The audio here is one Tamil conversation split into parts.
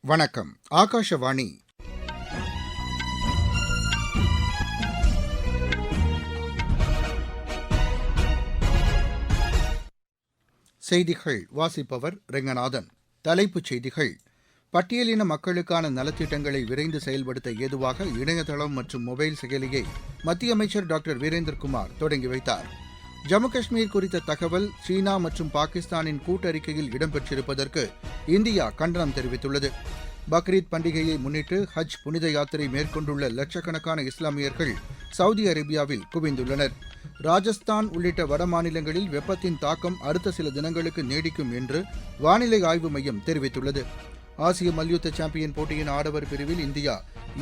வணக்கம். ஆகாஷவாணி. செய்திகள் வாசிப்பவர் ரெங்கநாதன். தலைப்புச் செய்திகள்: பட்டியலின மக்களுக்கான நலத்திட்டங்களை விரைந்து செயல்படுத்த ஏதுவாக இணையதளம் மற்றும் மொபைல் செயலியை மத்திய அமைச்சர் டாக்டர் வீரேந்திரகுமார் தொடங்கி வைத்தார். ஜம்மு காஷ்மீர் குறித்த தகவல் சீனா மற்றும் பாகிஸ்தானின் கூட்டறிக்கையில் இடம்பெற்றிருப்பதற்கு இந்தியா கண்டனம் தெரிவித்துள்ளது. பக்ரீத் பண்டிகையை முன்னிட்டு ஹஜ் புனித யாத்திரை மேற்கொண்டுள்ள லட்சக்கணக்கான இஸ்லாமியர்கள் சவுதி அரேபியாவில் குவிந்துள்ளனர். ராஜஸ்தான் உள்ளிட்ட வடமாநிலங்களில் வெப்பத்தின் தாக்கம் அடுத்த சில தினங்களுக்கு நீடிக்கும் என்று வானிலை ஆய்வு மையம் தெரிவித்துள்ளது. ஆசிய மல்யுத்த சாம்பியன் போட்டியின் ஆடவர் பிரிவில் இந்தியா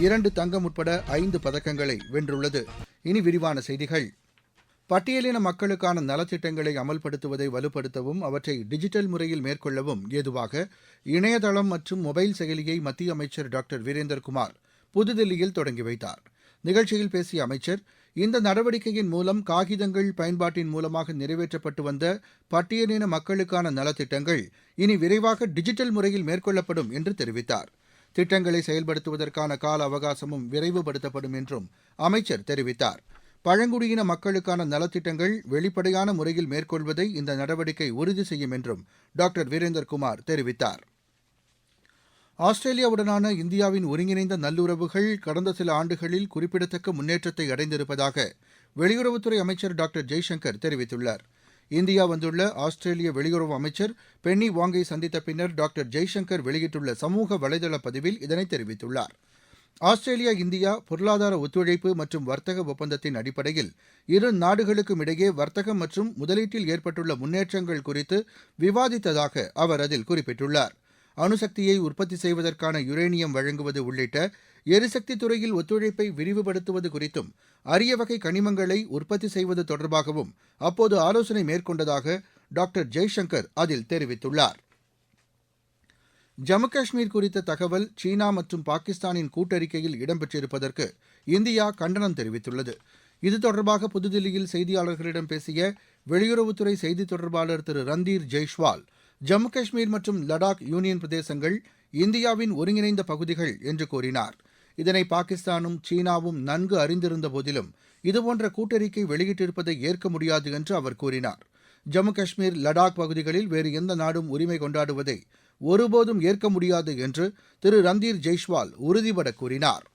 2 தங்கம் உட்பட 5 பதக்கங்களை வென்றுள்ளது. இனி விரிவான செய்திகள். பட்டியலின மக்களுக்கான நலத்திட்டங்களை அமல்படுத்துவதை வலுப்படுத்தவும் அவற்றை டிஜிட்டல் முறையில் மேற்கொள்ளவும் ஏதுவாக இணையதளம் மற்றும் மொபைல் செயலியை மத்திய அமைச்சர் டாக்டர் வீரேந்திரகுமார் புதுதில்லியில் தொடங்கி வைத்தார். நிகழ்ச்சியில் பேசிய அமைச்சர், இந்த நடவடிக்கையின் மூலம் காகிதங்கள் பயன்பாட்டின் மூலமாக நிறைவேற்றப்பட்டு வந்த பட்டியலின மக்களுக்கான நலத்திட்டங்கள் இனி விரைவாக டிஜிட்டல் முறையில் மேற்கொள்ளப்படும் என்று தெரிவித்தார். திட்டங்களை செயல்படுத்துவதற்கான கால அவகாசமும் விரைவுபடுத்தப்படும் என்றும் அமைச்சர் தெரிவித்தார். பழங்குடியின மக்களுக்கான நலத்திட்டங்கள் வெளிப்படையான முறையில் மேற்கொள்வதை இந்த நடவடிக்கை உறுதி செய்யும் என்றும் டாக்டர் வீரேந்திரகுமார் தெரிவித்தார். ஆஸ்திரேலியாவுடனான இந்தியாவின் ஒருங்கிணைந்த நல்லுறவுகள் கடந்த சில ஆண்டுகளில் குறிப்பிடத்தக்க முன்னேற்றத்தை அடைந்திருப்பதாக வெளியுறவுத்துறை அமைச்சர் டாக்டர் ஜெய்சங்கர் தெரிவித்துள்ளார். இந்தியா வந்துள்ள ஆஸ்திரேலிய வெளியுறவு அமைச்சர் பென்னி வாங்கை சந்தித்த பின்னர் டாக்டர் ஜெய்சங்கர் வெளியிட்டுள்ள சமூக வலைதள பதிவில் இதனை தெரிவித்துள்ளார். ஆஸ்திரேலியா இந்தியா பொருளாதார ஒத்துழைப்பு மற்றும் வர்த்தக ஒப்பந்தத்தின் அடிப்படையில் இரு நாடுகளுக்கும் இடையே வர்த்தகம் மற்றும் முதலீட்டில் ஏற்பட்டுள்ள முன்னேற்றங்கள் குறித்து விவாதித்ததாக அவர் அதில் குறிப்பிட்டுள்ளார். அணுசக்தியை உற்பத்தி செய்வதற்கான யுரேனியம் வழங்குவது உள்ளிட்ட எரிசக்தி துறையில் ஒத்துழைப்பை விரிவுபடுத்துவது குறித்தும் அரிய வகை கனிமங்களை உற்பத்தி செய்வது தொடர்பாகவும் அப்போது ஆலோசனை மேற்கொண்டதாக டாக்டர் ஜெய்சங்கர் அதில் தெரிவித்துள்ளார். ஜம்மு காஷ்மீர் குறித்த தகவல் சீனா மற்றும் பாகிஸ்தானின் கூட்டறிக்கையில் இடம்பெற்றிருப்பதற்கு இந்தியா கண்டனம் தெரிவித்துள்ளது. இது தொடர்பாக புதுதில்லியில் செய்தியாளர்களிடம் பேசிய வெளியுறவுத்துறை செய்தித் தொடர்பாளர் திரு ரந்தீர் ஜெய்ஷ்வால், ஜம்மு காஷ்மீர் மற்றும் லடாக் யூனியன் பிரதேசங்கள் இந்தியாவின் ஒருங்கிணைந்த பகுதிகள் என்று கூறினார். இதனை பாகிஸ்தானும் சீனாவும் நன்கு அறிந்திருந்த போதிலும் இதுபோன்ற கூட்டறிக்கை வெளியிட்டிருப்பதை ஏற்க முடியாது என்று அவர் கூறினார். ஜம்மு காஷ்மீர், லடாக் பகுதிகளில் வேறு எந்த நாடும் உரிமை கொண்டாடுவதை ஒருபோதும் ஏற்க முடியாது என்று திரு ரந்தீர் ஜெய்ஷ்வால் உறுதிபட கூறினார்.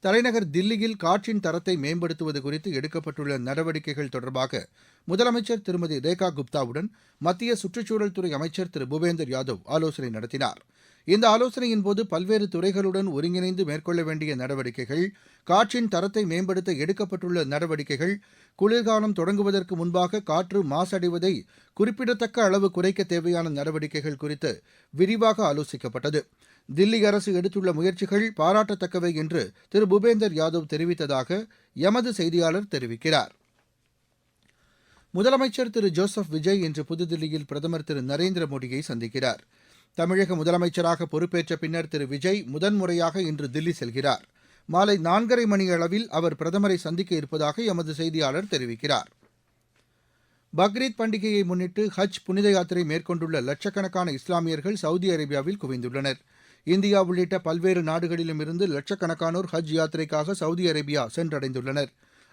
தலைநகர் தில்லியில் காற்றின் தரத்தை மேம்படுத்துவது குறித்து எடுக்கப்பட்டுள்ள நடவடிக்கைகள் தொடர்பாக முதலமைச்சர் திருமதி ரேகா குப்தாவுடன் மத்திய சுற்றுச்சூழல் துறை அமைச்சர் திரு பூபேந்தர் யாதவ் ஆலோசனை நடத்தினார். இந்த ஆலோசனையின்போது பல்வேறு துறைகளுடன் ஒருங்கிணைந்து மேற்கொள்ள வேண்டிய நடவடிக்கைகள், காற்றின் தரத்தை மேம்படுத்த எடுக்கப்பட்டுள்ள நடவடிக்கைகள், குளிர்காலம் தொடங்குவதற்கு முன்பாக காற்று மாசடைவதை குறிப்பிடத்தக்க அளவு குறைக்க தேவையான நடவடிக்கைகள் குறித்து விரிவாக ஆலோசிக்கப்பட்டது. தில்லி அரசு எடுத்துள்ள முயற்சிகள் பாராட்டத்தக்கவை என்று திரு பூபேந்தர் யாதவ் தெரிவித்ததாக எமது செய்தியாளர் தெரிவிக்கிறார். முதலமைச்சர் திரு ஜோசப் விஜய் இன்று புதுதில்லியில் பிரதமர் திரு நரேந்திர மோடியை சந்திக்கிறார். தமிழக முதலமைச்சராக பொறுப்பேற்ற பின்னர் திரு விஜய் முதன்முறையாக இன்று தில்லி செல்கிறார். மாலை 4:30 மணி அளவில் அவர் பிரதமரை சந்திக்க இருப்பதாக எமது செய்தியாளர் தெரிவிக்கிறார். பக்ரீத் பண்டிகையை முன்னிட்டு ஹஜ் புனித யாத்திரை மேற்கொண்டுள்ள லட்சக்கணக்கான இஸ்லாமியர்கள் சவுதி அரேபியாவில் குவிந்துள்ளனர். இந்தியா உள்ளிட்ட பல்வேறு நாடுகளிலும் இருந்து லட்சக்கணக்கானோர் ஹஜ் யாத்திரைக்காக சவுதி அரேபியா சென்றடைந்துள்ளனர்.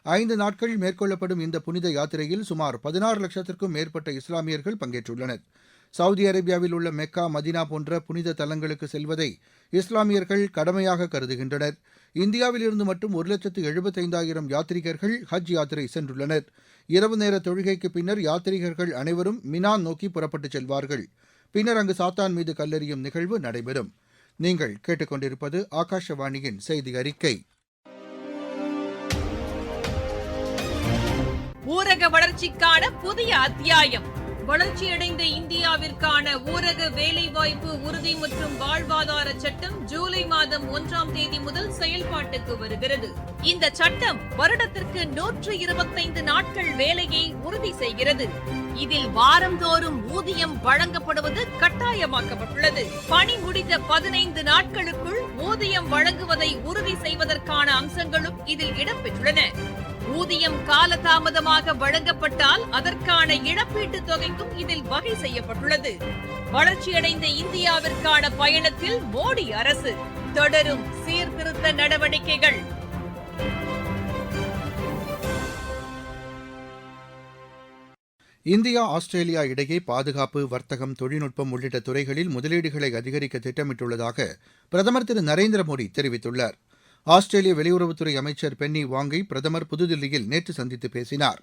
5 நாட்கள் மேற்கொள்ளப்படும் இந்த புனித யாத்திரையில் சுமார் 16 லட்சத்திற்கும் மேற்பட்ட இஸ்லாமியர்கள் பங்கேற்றுள்ளனர். சவுதி அரேபியாவில் உள்ள மெக்கா, மதினா போன்ற புனித தலங்களுக்கு செல்வதை இஸ்லாமியர்கள் கடமையாக கருதுகின்றனர். இந்தியாவில் இருந்து மட்டும் 1,75,000 யாத்ரீகர்கள் ஹஜ் யாத்திரை சென்றுள்ளனர். இரவு நேர தொழுகைக்கு பின்னர் யாத்ரீகர்கள் அனைவரும் மினா நோக்கி புறப்பட்டுச் செல்வார்கள். பின்னர் அங்கு சாத்தான் மீது கல்லெறியும் நிகழ்வு நடைபெறும். நீங்கள் கேட்டுக்கொண்டிருப்பது ஆகாஷவாணியின் செய்தி அறிக்கை. ஊரக வளர்ச்சிக்கான புதிய அத்தியாயம். வளர்ச்சியடைந்த இந்தியாவிற்கான ஊரக வேலைவாய்ப்பு உறுதி மற்றும் வாழ்வாதார சட்டம் ஜூலை மாதம் 1ஆம் தேதி முதல் செயல்பாட்டுக்கு வருகிறது. இந்த சட்டம் வருடத்திற்கு 125 நாட்கள் வேலையை உறுதி செய்கிறது. இதில் வாரந்தோறும் ஊதியம் வழங்கப்படுவது கட்டாயமாக்கப்பட்டுள்ளது. பணி முடிந்த 15 நாட்களுக்குள் ஊதியம் வழங்குவதை உறுதி செய்வதற்கான அம்சங்களும் இதில் இடம்பெற்றுள்ளன. ஊதியம் காலதாமதமாக வழங்கப்பட்டால் அதற்கான இழப்பீட்டுத் தொகைக்கும் இதில் வகை செய்யப்பட்டுள்ளது. வளர்ச்சியடைந்த இந்தியாவிற்கான பயணத்தில் மோடி அரசு தொடரும் சீர்திருத்த நடவடிக்கைகள். இந்தியா ஆஸ்திரேலியா இடையே பாதுகாப்பு, வர்த்தகம், தொழில்நுட்பம் உள்ளிட்ட துறைகளில் முதலீடுகளை அதிகரிக்க திட்டமிட்டுள்ளதாக பிரதமர் திரு நரேந்திர மோடி தெரிவித்துள்ளார். ஆஸ்திரேலிய வெளியுறவுத்துறை அமைச்சர் பென்னி வாங்கை பிரதமர் புதுதில்லியில் நேற்று சந்தித்து பேசினார்.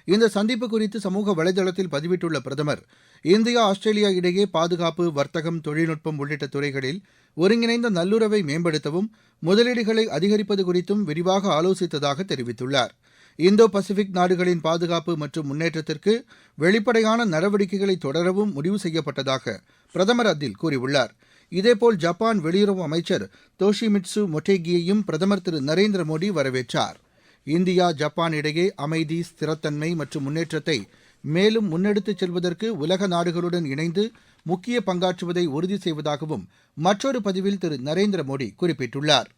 இந்த சந்திப்பு குறித்து சமூக வலைதளத்தில் பதிவிட்டுள்ள பிரதமர், இந்தியா ஆஸ்திரேலியா இடையே பாதுகாப்பு, வர்த்தகம், தொழில்நுட்பம் உள்ளிட்ட துறைகளில் ஒருங்கிணைந்த நல்லுறவை மேம்படுத்தவும் முதலீடுகளை அதிகரிப்பது குறித்தும் விரிவாக ஆலோசித்ததாக தெரிவித்துள்ளார். இந்தோ பசிபிக் நாடுகளின் பாதுகாப்பு மற்றும் முன்னேற்றத்திற்கு வெளிப்படையான நடவடிக்கைகளை தொடரவும் முடிவு செய்யப்பட்டதாக பிரதமர் அதில் கூறியுள்ளார். இதேபோல் ஜப்பான் வெளியுறவு அமைச்சர் தோஷிமிட்சு மொட்டேகியையும் பிரதமர் திரு நரேந்திர மோடி வரவேற்றார். இந்தியா ஜப்பான் இடையே அமைதி, ஸ்திரத்தன்மை மற்றும் முன்னேற்றத்தை மேலும் முன்னெடுத்துச் செல்வதற்கு உலக நாடுகளுடன் இணைந்து முக்கிய பங்காற்றுவதை உறுதி செய்வதாகவும் மற்றொரு பதிவில் திரு நரேந்திர மோடி குறிப்பிட்டுள்ளார்.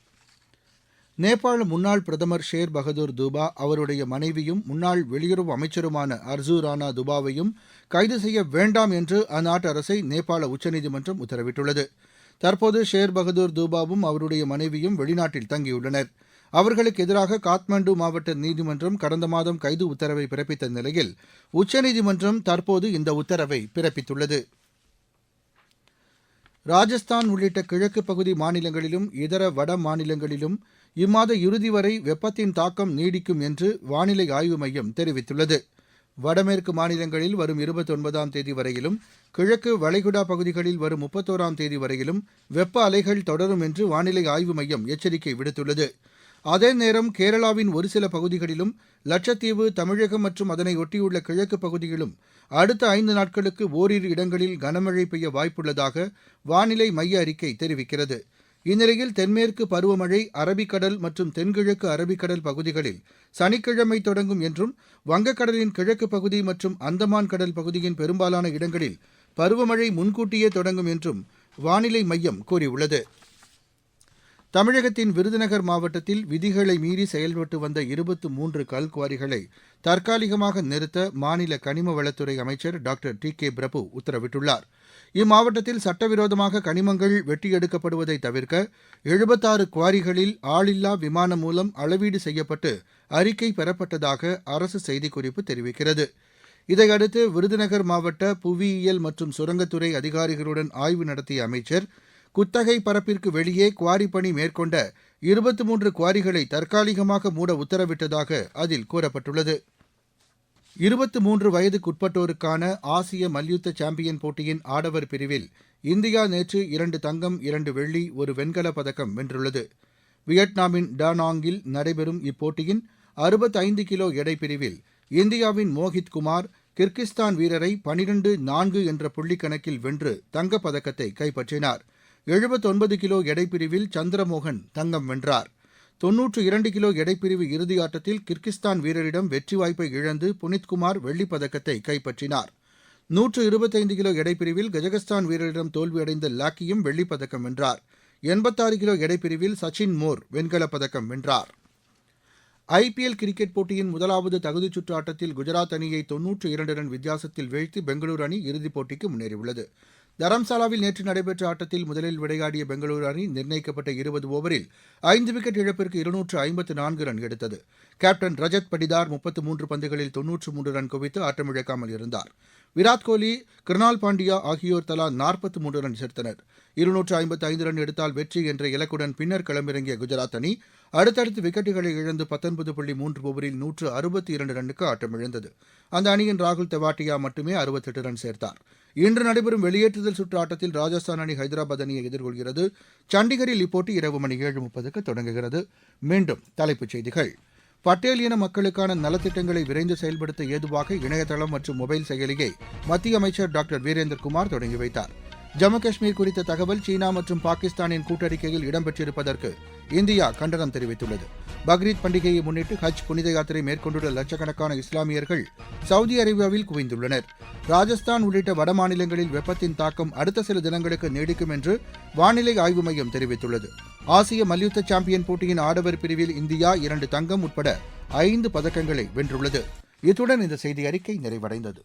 நேபாள முன்னாள் பிரதமர் ஷேர் பகதூர் தூபா, அவருடைய மனைவியும் முன்னாள் வெளியுறவு அமைச்சருமான அர்ஜூ ராணா துபாவையும் கைது செய்ய வேண்டாம் என்று அந்நாட்டு அரசை நேபாள உச்சநீதிமன்றம் உத்தரவிட்டுள்ளது. தற்போது ஷேர் பகதூர் தூபாவும் அவருடைய மனைவியும் வெளிநாட்டில் தங்கியுள்ளனர். அவர்களுக்கு எதிராக காத்மண்டு மாவட்ட நீதிமன்றம் கடந்த மாதம் கைது உத்தரவை பிறப்பித்த நிலையில் உச்சநீதிமன்றம் தற்போது இந்த உத்தரவை பிறப்பித்துள்ளது. ராஜஸ்தான் உள்ளிட்ட கிழக்கு பகுதி மாநிலங்களிலும் இதர வட மாநிலங்களிலும் இம்மாத இறுதி வரை வெப்பத்தின் தாக்கம் நீடிக்கும் என்று வானிலை ஆய்வு மையம் தெரிவித்துள்ளது. வடமேற்கு மாநிலங்களில் வரும் 29ஆம் தேதி வரையிலும், கிழக்கு வளைகுடா பகுதிகளில் வரும் 31ஆம் தேதி வரையிலும் வெப்ப அலைகள் தொடரும் என்று வானிலை ஆய்வு மையம் எச்சரிக்கை விடுத்துள்ளது. அதே நேரம் கேரளாவின் ஒரு சில பகுதிகளிலும், லட்சத்தீவு, தமிழகம் மற்றும் அதனை ஒட்டியுள்ள கிழக்கு பகுதியிலும் அடுத்த 5 நாட்களுக்கு ஓரிரு இடங்களில் கனமழை பெய்ய வாய்ப்புள்ளதாக வானிலை மைய அறிக்கை தெரிவிக்கிறது. இந்நிலையில் தென்மேற்கு பருவமழை அரபிக்கடல் மற்றும் தென்கிழக்கு அரபிக்கடல் பகுதிகளில் சனிக்கிழமை தொடங்கும் என்றும், வங்கக்கடலின் கிழக்கு பகுதி மற்றும் அந்தமான் கடல் பகுதியின் பெரும்பாலான இடங்களில் பருவமழை முன்கூட்டியே தொடங்கும் என்றும் வானிலை மையம் கூறியுள்ளது. தமிழகத்தின் விருதுநகர் மாவட்டத்தில் விதிகளை மீறி செயல்பட்டு வந்த 23 கல்குவாரிகளை தற்காலிகமாக நிறுத்த மாநில கனிம வளத்துறை அமைச்சர் டாக்டர் டி.கே. பிரபு உத்தரவிட்டுள்ளார். இம்மாவட்டத்தில் சட்டவிரோதமாக கனிமங்கள் வெட்டியெடுக்கப்படுவதை தவிர்க்க 76 குவாரிகளில் ஆளில்லா விமானம் மூலம் அளவீடு செய்யப்பட்டு அறிக்கை பெறப்பட்டதாக அரசு செய்திக்குறிப்பு தெரிவிக்கிறது. இதையடுத்து விருதுநகர் மாவட்ட புவியியல் மற்றும் சுரங்கத்துறை அதிகாரிகளுடன் ஆய்வு நடத்திய அமைச்சர், குத்தகை பரப்பிற்கு வெளியே குவாரி பணி மேற்கொண்ட 23 குவாரிகளை தற்காலிகமாக மூட உத்தரவிட்டதாக அதில் கூறப்பட்டுள்ளது. 23 வயதுக்குட்பட்டோருக்கான ஆசிய மல்யுத்த சாம்பியன் போட்டியின் ஆடவர் பிரிவில் இந்தியா நேற்று 2 தங்கம், 2 வெள்ளி, 1 வெண்கலப் பதக்கம் வென்றுள்ளது. வியட்நாமின் டானாங்கில் நடைபெறும் இப்போட்டியின் 65 கிலோ எடை பிரிவில் இந்தியாவின் மோஹித் குமார் கிர்கிஸ்தான் வீரரை 12-4 என்ற புள்ளிக்கணக்கில் வென்று தங்கப்பதக்கத்தை கைப்பற்றினார். 79 கிலோ எடைப்பிரிவில் சந்திரமோகன் தங்கம் வென்றார். 92 கிலோ எடைப்பிரிவு இறுதி ஆட்டத்தில் கிர்கிஸ்தான் வீரரிடம் வெற்றி வாய்ப்பை இழந்து புனித்குமார் வெள்ளிப்பதக்கத்தை கைப்பற்றினார். 125 கிலோ எடைப்பிரிவில் கஜகஸ்தான் வீரரிடம் தோல்வியடைந்த லாக்கியும் வெள்ளிப்பதக்கம் வென்றார். 86 கிலோ எடைப்பிரிவில் சச்சின் மோர் வெண்கலப் பதக்கம் வென்றார். ஐபிஎல் கிரிக்கெட் போட்டியின் முதலாவது தகுதிச் சுற்று ஆட்டத்தில் குஜராத் அணியை 92 ரன் வித்தியாசத்தில் வீழ்த்தி பெங்களூரு அணி இறுதிப் போட்டிக்கு முன்னேறியுள்ளது. தரம்சாலாவில் நேற்று நடைபெற்ற ஆட்டத்தில் முதலில் விளையாடிய பெங்களூரு அணி நிர்ணயிக்கப்பட்ட 20 ஓவரில் 5 விக்கெட் இழப்பிற்கு 254 ரன் எடுத்தது. கேப்டன் ரஜத் படிதார் 33 பந்துகளில் 93 ரன் குவித்து ஆட்டமிழக்காமல் இருந்தார். விராட் கோலி, கிருணால் பாண்டியா ஆகியோர் தலா 43 ரன் சேர்த்தனர். 255 ரன் எடுத்தால் வெற்றி என்ற இலக்குடன் பின்னர் களமிறங்கிய குஜராத் அணி அடுத்தடுத்து விக்கெட்டுகளை இழந்து 19.3 ஓவரில் 162 ரன்னுக்கு ஆட்டமிழந்தது. அந்த அணியின் ராகுல் தெவாட்டியா மட்டுமே 68 ரன் சேர்த்தார். இன்று நடைபெறும் வெளியேற்றுதல் சுற்று ஆட்டத்தில் ராஜஸ்தான் அணி ஹைதராபாத் அணியை எதிர்கொள்கிறது. சண்டிகரில் இப்போட்டி இரவு மணி 7:30க்கு தொடங்குகிறது. மீண்டும் தலைப்புச் செய்திகள். பட்டேல் இன மக்களுக்கான நலத்திட்டங்களை விரைந்து செயல்படுத்த ஏதுவாக இணையதளம் மற்றும் மொபைல் செயலியை மத்திய அமைச்சர் டாக்டர் வீரேந்திரகுமார் தொடங்கி வைத்தார். ஜம்மு காஷ்மீர் குறித்த தகவல் சீனா மற்றும் பாகிஸ்தானின் கூட்டறிக்கையில் இடம்பெற்றிருப்பதற்கு இந்தியா கண்டனம் தெரிவித்துள்ளது. பக்ரீத் பண்டிகையை முன்னிட்டு ஹஜ் புனித யாத்திரை மேற்கொண்டுள்ள லட்சக்கணக்கான இஸ்லாமியர்கள் சவுதி அரேபியாவில் குவிந்துள்ளனர். ராஜஸ்தான் உள்ளிட்ட வட மாநிலங்களில் வெப்பத்தின் தாக்கம் அடுத்த சில தினங்களுக்கு நீடிக்கும் என்று வானிலை ஆய்வு மையம் தெரிவித்துள்ளது. ஆசிய மல்யுத்த சாம்பியன் போட்டியின் ஆடவர் பிரிவில் இந்தியா 2 தங்கம் உட்பட 5 பதக்கங்களை வென்றுள்ளது. இத்துடன் இந்த செய்தி அறிக்கை நிறைவடைந்தது.